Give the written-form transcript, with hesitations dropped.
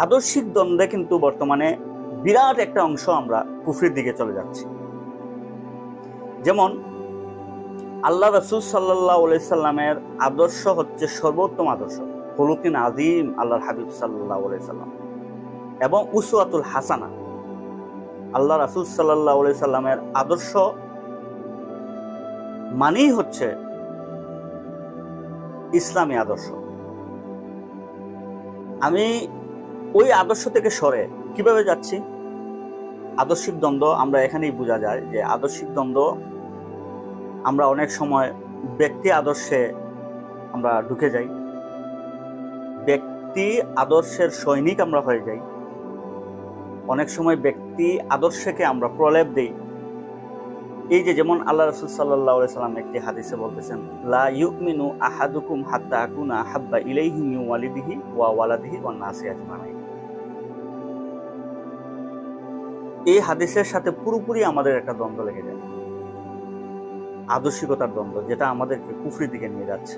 আদর্শিক দ্বন্দ্বে কিন্তু বর্তমানে বিরাট একটা অংশ আমরা কুফরির দিকে চলে যাচ্ছি। যেমন আল্লাহ রাসূল সাল্লাল্লাহু আলাইহি সাল্লামের আদর্শ হচ্ছে সর্বোত্তম আদর্শ, খুলুকিন আযীম আল্লাহর হাবিব সাল্লাল্লাহু আলাইহি সাল্লাম, এবং উসওয়াতুল হাসানা। আল্লাহ রাসূল সাল্লাল্লাহু আলাইহি সাল্লামের আদর্শ মানেই হচ্ছে ইসলামী আদর্শ। আমি ওই আদর্শ থেকে সরে কিভাবে যাচ্ছি? আদর্শিক দ্বন্দ্ব আমরা এখানেই বোঝা যায় যে আদর্শিক দ্বন্দ্ব আমরা অনেক সময় ব্যক্তি আদর্শে আমরা ঢুকে যাই, ব্যক্তি আদর্শের সৈনিক আমরা হয়ে যাই। অনেক সময় ব্যক্তি আদর্শকে আমরা প্রলেপ দেই। এই যে যেমন আল্লাহ রাসূল সাল্লাল্লাহু আলাইহি সাল্লাম একটি হাদিসে বলতেছেন, লা ইউমিনু আহাদুকুম হাত্তা আকুনা হাব্বা ইলাইহি মিন ওয়ালিদিহি ওয়া ওয়ালাদিহি ওয়ান নাসি আজমাইন। এই হাদিসের সাথে পুরোপুরি আমাদের একটা দ্বন্দ্ব লেগে যায়, আদর্শিকতার দ্বন্দ্ব, যেটা আমাদেরকে কুফরির দিকে নিয়ে যাচ্ছে।